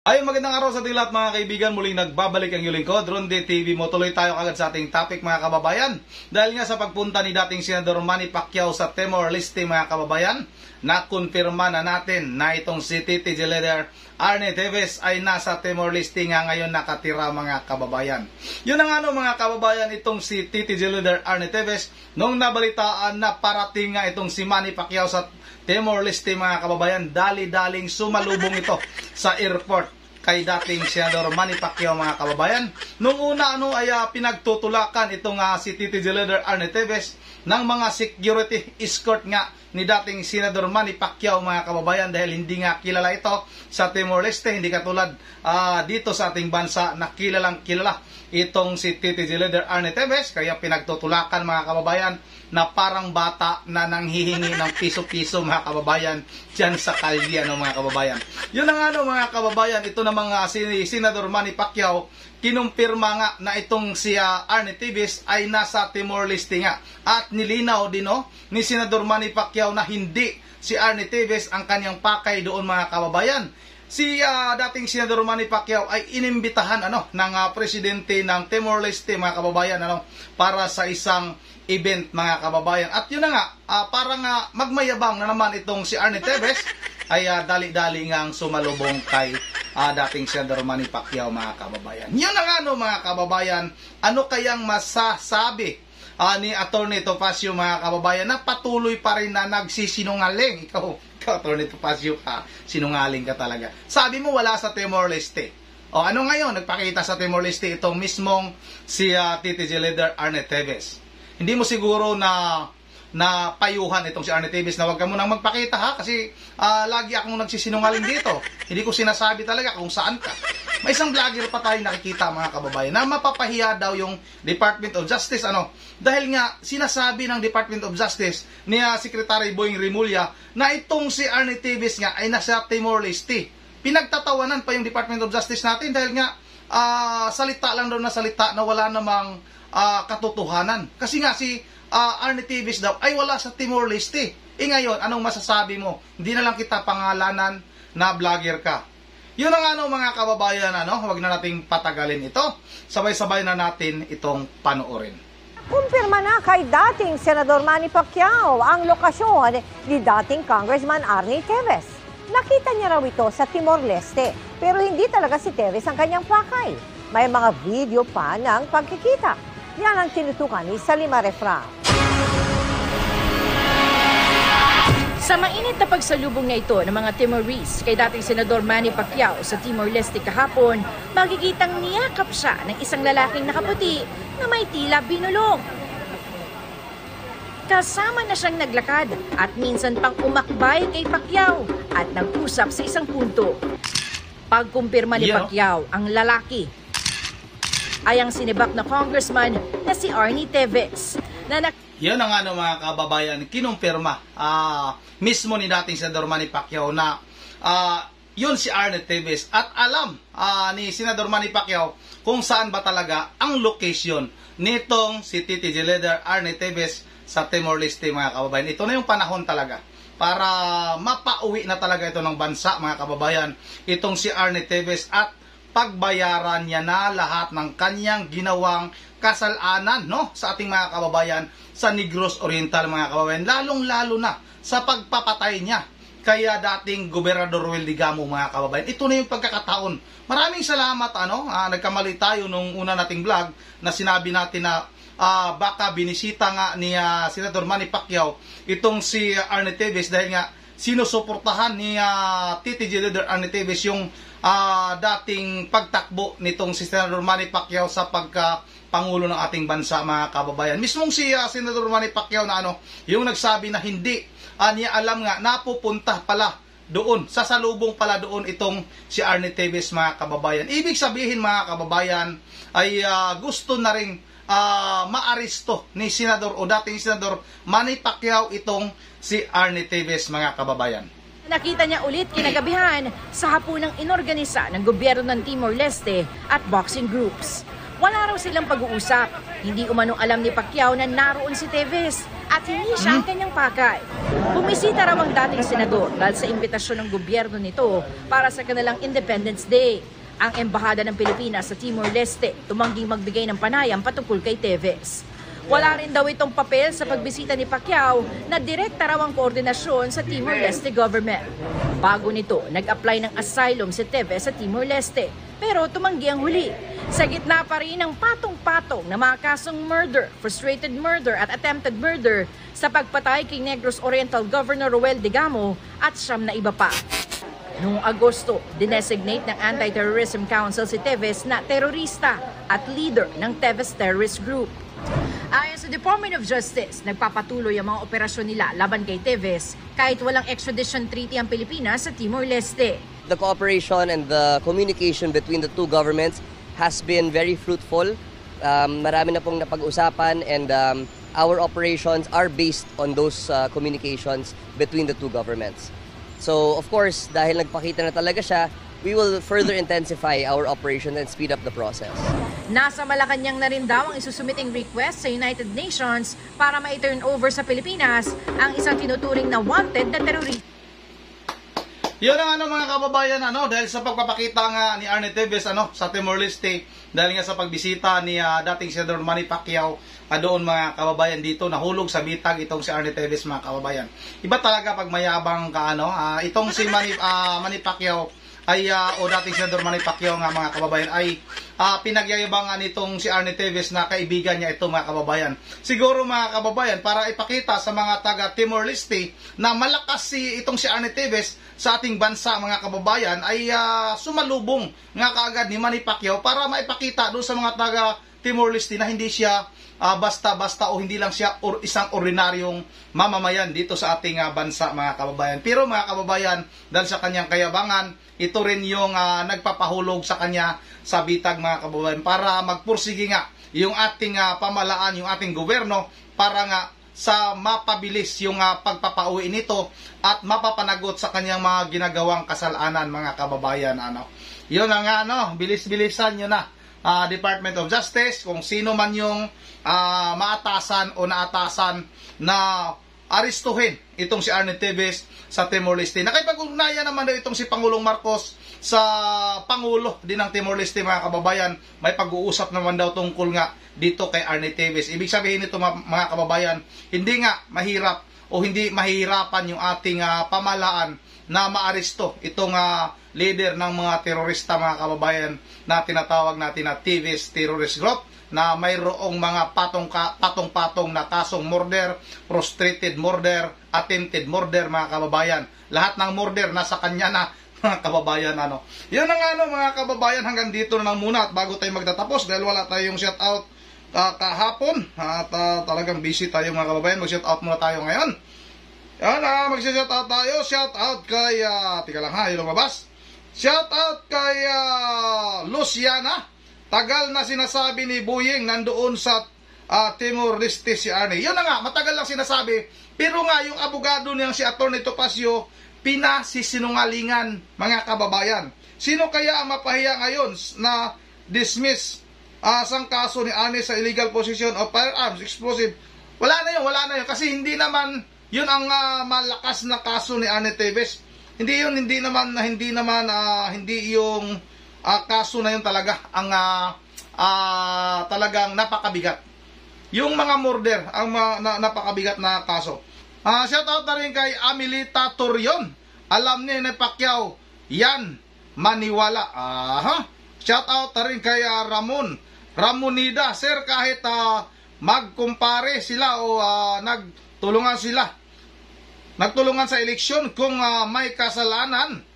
Ay, magandang araw sa ating lahat mga kaibigan. Muling nagbabalik ang iyong lingkod, Ronde TV mo. Tuloy tayo kagad sa ating topic mga kababayan. Dahil nga sa pagpunta ni dating Senador Manny Pacquiao sa Timor-Leste mga kababayan, nakumpirma na natin na itong si TTG leader Arnie Teves ay nasa Timor-Leste nga ngayon nakatira mga kababayan. Yun ang mga kababayan, itong si TTG leader Arnie Teves, nung nabalitaan na parating nga itong si Manny Pacquiao sa Timor-Leste mga kababayan, dali-daling sumalubong ito sa airport kay dating Senador Manny Pacquiao mga kababayan. Nung una ay pinagtutulakan itong si TTG leader Arnie Teves ng mga security escort nga ni dating Senador Manny Pacquiao mga kababayan, dahil hindi nga kilala ito sa Timor-Leste, hindi katulad dito sa ating bansa na kilalang kilala itong si TTG leader Arnie Teves, kaya pinagtutulakan mga kababayan na parang bata na nanghihingi ng piso-piso mga kababayan dyan sa kalye mga kababayan. Yun ang mga kababayan, ito na mga si Senador Manny Pacquiao, kinumpirma nga na itong si Arnie Teves ay nasa Timor-Leste nga, at nilinaw din ni Senador Manny Pacquiao na hindi si Arnie Teves ang kanyang pakay doon mga kababayan. Si dating Senador Manny Pacquiao ay inimbitahan ng presidente ng Timor-Leste mga kababayan para sa isang event mga kababayan. At yun na nga, parang magmayabang na naman itong si Arnie Teves ay dali-dali ngang sumalubong kay dating Senador Manny Pacquiao mga kababayan. Yun na nga mga kababayan, ano kayang masasabi ni Atty. Topacio mga kababayan na patuloy pa rin na nagsisinungaling? Ikaw Atty. Topacio ka, sinungaling ka talaga. Sabi mo wala sa Timor-Leste. O ano ngayon, nagpakita sa Timor-Leste itong mismong si TTG leader Arnie Teves. Hindi mo siguro na payuhan itong si Arnie Teves na huwag ka munang magpakita kasi lagi akong nagsisinungaling dito. Hindi ko sinasabi talaga kung saan ka. May isang vlogger pa tayo nakikita mga kababayan na mapapahiya daw yung Department of Justice dahil nga sinasabi ng Department of Justice ni Secretary Boying Rimulya na itong si Arnie Teves nga ay nasa Timor-Leste. Pinagtatawanan pa yung Department of Justice natin dahil nga salita lang daw na salita na wala namang katotohanan. Kasi nga si Arnie Teves daw ay wala sa Timor-Leste. Ngayon, anong masasabi mo? Hindi na lang kita pangalanan na vlogger ka. Yun ang mga kababayan, huwag na nating patagalin ito. Sabay-sabay na natin itong panoorin. Kumpirma na kay dating Senador Manny Pacquiao ang lokasyon ni dating Congressman Arnie Teves. Nakita niya raw ito sa Timor-Leste, pero hindi talaga si Teves ang kanyang pakay. May mga video pa ng pagkikita. Yan ang tinutukan ni Salima Refra. Sa mainit na pagsalubong na ito ng mga Timorese kay dating Senador Manny Pacquiao sa Timor-Leste kahapon, makikitang niyakap siya ng isang lalaking nakaputi na may tila binulong. Kasama na siyang naglakad at minsan pang umakbay kay Pacquiao at nag-usap sa isang punto. Pagkumpirma ni Pacquiao, ang lalaki ay ang sinibak na congressman na si Arnie Teves na Yan ang mga kababayan, kinumpirma mismo ni dating Senador Manny Pacquiao na yun si Arnie Teves, at alam ni Senador Manny Pacquiao kung saan ba talaga ang location nitong si TTG leader Arnie Teves sa Timor-Leste mga kababayan. Ito na yung panahon talaga para mapauwi na talaga ito ng bansa mga kababayan, itong si Arnie Teves, at pagbayaran niya na lahat ng kanyang ginawang kasalanan sa ating mga kababayan sa Negros Oriental mga kababayan, lalong-lalo na sa pagpapatay niya kaya dating Gobernador Roel Digamo mga kababayan. Ito na yung pagkakataon. Maraming salamat nagkamali tayo nung una nating vlog na sinabi natin na baka binisita nga ni Senador Manny Pacquiao itong si Arnie Teves dahil nga sinusuportahan ni TTG leader Arnie Teves yung dating pagtakbo nitong si Senador Manny Pacquiao sa pagka-pangulo ng ating bansa mga kababayan. Mismong si Senador Manny Pacquiao na yung nagsabi na hindi niya alam nga napupunta pala doon, sasalubong pala doon itong si Arnie Teves mga kababayan. Ibig sabihin mga kababayan ay gusto na rin maaresto ni Senador o dating Senador Manny Pacquiao itong si Arnie Teves mga kababayan. Nakita niya ulit kinagabihan sa hapunang inorganisa ng gobyerno ng Timor-Leste at boxing groups. Wala raw silang pag-uusap. Hindi umanong alam ni Pacquiao na naroon si Teves. at hindi siya ang kanyang pakay. Bumisita raw ang dating senador dahil sa imbitasyon ng gobyerno nito para sa kanilang Independence Day. Ang Embahada ng Pilipinas sa Timor-Leste tumangging magbigay ng panayam patungkol kay Teves. Wala rin daw itong papel sa pagbisita ni Pacquiao na direkta raw ang koordinasyon sa Timor-Leste government. Bago nito, nag-apply ng asylum si Teves sa Timor-Leste, pero tumanggi ang huli. Sa gitna pa rin ng patong-patong na mga kasong murder, frustrated murder at attempted murder sa pagpatay kay Negros Oriental Governor Roel Digamo at siyam na iba pa. Noong Agosto, dinesignate ng Anti-Terrorism Council si Teves na terorista at leader ng Teves Terrorist Group. Ayon sa Department of Justice, nagpapatuloy ang mga operasyon nila laban kay Teves kahit walang extradition treaty ang Pilipinas sa Timor-Leste. The cooperation and the communication between the two governments has been very fruitful. Marami na pong napag-usapan and our operations are based on those communications between the two governments. So of course, dahil nagpakita na talaga siya, we will further intensify our operation and speed up the process. Nasa Malacanang na rin daw ang isusumiting request sa United Nations para ma-turn over sa Pilipinas ang isang tinuturing na wanted na terorista. Yun ang mga kababayan, dahil sa pagpapakita nga ni Arnie Teves sa Timor-Leste, dahil nga sa pagbisita ni dating Senador Manny Pacquiao doon mga kababayan dito, nahulog sa bitag itong si Arnie Teves mga kababayan. Iba talaga pag mayabang ka, itong si Manny Pacquiao ay o dating Senador Manny Pacquiao nga mga kababayan ay pinagyayabangan nitong si Arnie Teves na kaibigan niya ito mga kababayan. Siguro mga kababayan, para ipakita sa mga taga Timor-Leste na malakas itong si Arnie Teves sa ating bansa mga kababayan ay sumalubong nga kaagad ni Manny Pacquiao para maipakita doon sa mga taga Timor-Leste na hindi siya basta-basta o hindi lang siya isang ordinaryong mamamayan dito sa ating bansa mga kababayan. Pero mga kababayan, dahil sa kanyang kayabangan, ito rin yung nagpapahulog sa kanya sa bitag mga kababayan para magpursige nga yung ating pamalaan, yung ating gobyerno para nga sa mapabilis yung pagpapauwi nito at mapapanagot sa kanyang mga ginagawang kasalanan mga kababayan. Yun na nga, bilis-bilisan nyo na. Department of Justice, kung sino man yung maatasan o naatasan na aristuhin itong si Arnie Teves sa Timor-Leste. Nakipag-ugnayan naman daw itong si Pangulong Marcos sa Pangulo din ng Timor-Leste mga kababayan. May pag-uusap naman daw tungkol nga dito kay Arnie Teves. Ibig sabihin nito mga kababayan, hindi nga mahirap o hindi mahihirapan yung ating pamahalaan na maaresto itong leader ng mga terorista mga kababayan na tinatawag natin na Teves Terrorist Group na mayroong mga patong-patong na kasong murder, frustrated murder, attempted murder mga kababayan. Lahat ng murder nasa kanya na mga kababayan. Yun ang mga kababayan, hanggang dito na lang muna at bago tayo magtatapos dahil wala tayong shoutout kahapon at talagang busy tayo mga kababayan. Mag-shoutout muna tayo ngayon. Yan, mag-shoutout tayo. Shoutout kay tika lang yung lumabas. Shoutout kay Luciana. Tagal na sinasabi ni Buying nandoon sa Timor-Leste si Arnie. Yun na nga, matagal lang sinasabi. Pero nga, yung abogado niyang si Atty. Topacio, pinasisinungalingan mga kababayan. Sino kaya ang mapahiya ngayon na dismiss sang kaso ni Arnie sa illegal possession of firearms, explosive? Wala na yun. Kasi hindi naman yun ang malakas na kaso ni Arnie Teves. Hindi yung kaso na yun talaga ang talagang napakabigat. Yung mga murder ang napakabigat na kaso. Shoutout na rin kay Amelita Torion. Alam niya ni Pacquiao, yan, maniwala. Shoutout na rin kay Ramonida. Sir, kahit magkumpare sila o nagtulungan sa eleksyon, kung may kasalanan,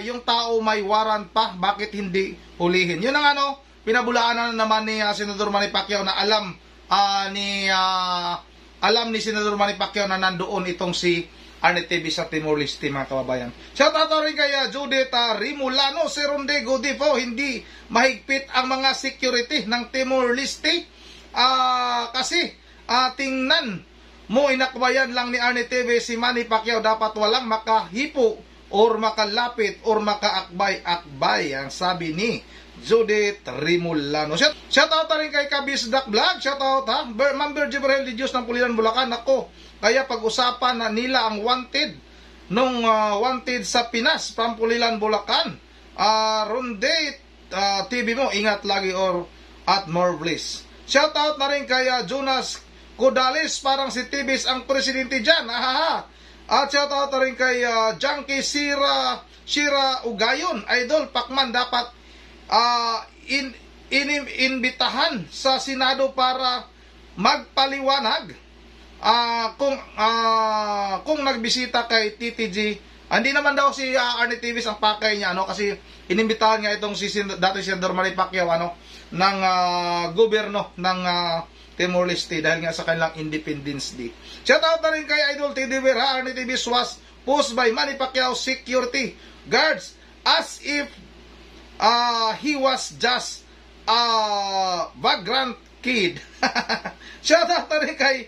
yung tao may warrant pa, bakit hindi hulihin? Yun ang pinabulaanan naman ni Senador Manny Pacquiao na alam ni Senador Manny Pacquiao na nandoon itong si Arnie Teves sa Timor-Leste mga kababayan. Shoutout rin kay Judith Rimulano. Si Rondego Difo, hindi mahigpit ang mga security ng Timor-Leste kasi tingnan mo, inakbayan lang ni Arnie Teves si Manny Pacquiao, dapat walang makahipo or makalapit or makaakbay-akbay, ang sabi ni Judith Rimulano. Shout out rin kay Kabisdak Vlog. Shout out ha. Ma'am Virgie Berhel de Dios ng Pulilan, Bulacan. Ako, kaya pag-usapan na nila ang wanted nung wanted sa Pinas from Pulilan, Bulacan. Ronde TV mo, ingat lagi or at more bliss. Shout out na rin kay Jonas Codales, parang si Tibis ang presidente dyan. At shout out na rin kay Junkie Shira Ugayon. Idol, Pacman dapat inimbitahan sa Senado para magpaliwanag kung nagbisita kay TTG. Hindi naman daw si Arnie Tibis ang pakay niya, kasi inimbitahan nga itong dati Senador Manny Pacquiao ng gobyerno ng Timor-Leste dahil nga sa kanilang Independence Day. Shout out na rin kay Idol TDB, Arnie Tibis was posed by Manny Pacquiao security guards as if he was just a vagrant kid. Shout out na rin kay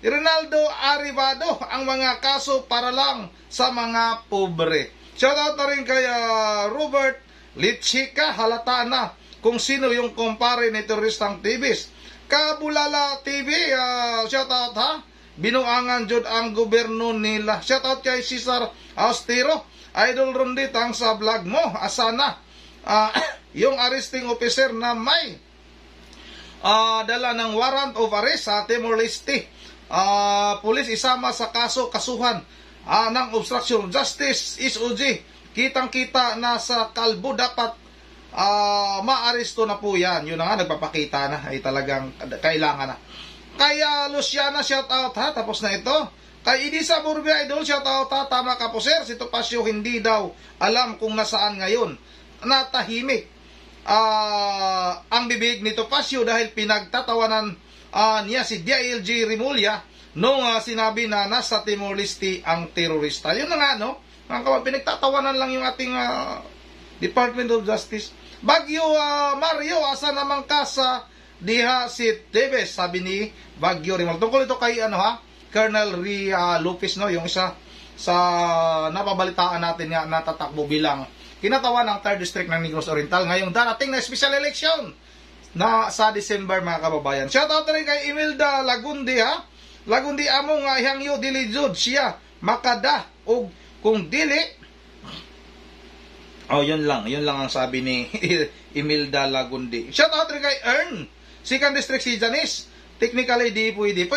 Ronaldo Arribado, ang mga kaso para lang sa mga pobre. Shout out na rin kay Robert Litchika, halata na kung sino yung kumpare ni Terroristang Tibis. Kabulala TV, shout out ha. Binuangan jud ang gobyerno nila. Shout out kay Cesar Austero. Idol Ronditang sa vlog mo. Asana yung arresting officer na may dala ng warrant of arrest sa Timor-Leste. Pulis isama sa kasuhan ng obstruction of justice SOG. Kitang-kita na sa kalbo dapat maaresto na po yan. Yun na nga, nagpapakita na ay talagang kailangan na. Kaya Luciana, shout out ha. Tapos na ito. Kay Idisa Burbe, Idol, shout out ha. Tama ka po sir, si Topacio hindi daw alam kung nasaan ngayon. Natahimik ang bibig ni Topacio dahil pinagtatawanan niya si DILG Rimulya nung sinabi na nasa Timor-Leste ang terorista. Yun na nga, no? Pinagtatawanan lang yung ating Department of Justice. Bagyo Mario, asa naman ka sa diha si Tebes, sabi ni Bagyo Rimul. Tungkol ito kay Colonel Ria Lopez, no? Yung isa sa napabalitaan natin nga natatakbo bilang kinatawan ng 3rd District ng Negros Oriental ngayong darating na special election na sa December, mga kababayan. Shout out rin kay Imelda Lagundi ha. Lagundi among ihangyo dili jud siya makada og kung dili yun lang ang sabi ni Imelda Lagundi. Shout out rin kay Ern, 2nd District si Janice. Technically di pwede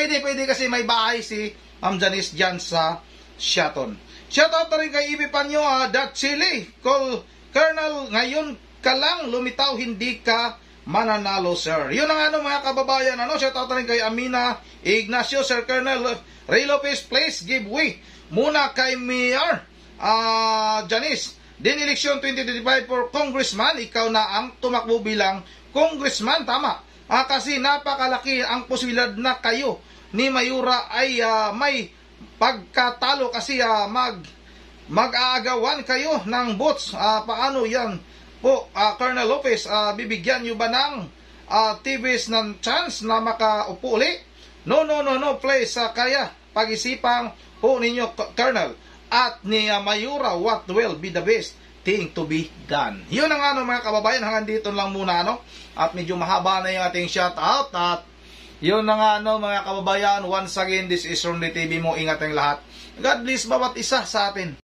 kasi may bahay si Ma'am Janice dyan sa Shaton. Shout out rin kay Ibi Panyo Chile. Colonel, ngayon ka lang lumitaw, hindi ka mananalo sir. Yun ang mga kababayan. Shout out rin kay Amina Ignacio, Sir Colonel Ray Lopez, please give way muna kay Mayor Janice. Din election 2025 for congressman, ikaw na ang tumakbo bilang congressman, tama. Kasi napakalaki ang posibilidad na kayo ni Mayura ay may pagkatalo kasi mag-aagawan kayo ng votes. Paano yan po, Colonel Lopez? Bibigyan nyo ba ng TVs ng chance na makaupo uli? No, please. Kaya pag-isipang po ninyo, Colonel, at ni Mayura, what will be the best thing to be done. Yun ang mga kababayan, hanggang dito lang muna at medyo mahaba na yung ating shout out at yun na mga kababayan, once again, this is Ronde TV mo, ingat ang lahat. God bless bawat isa sa atin.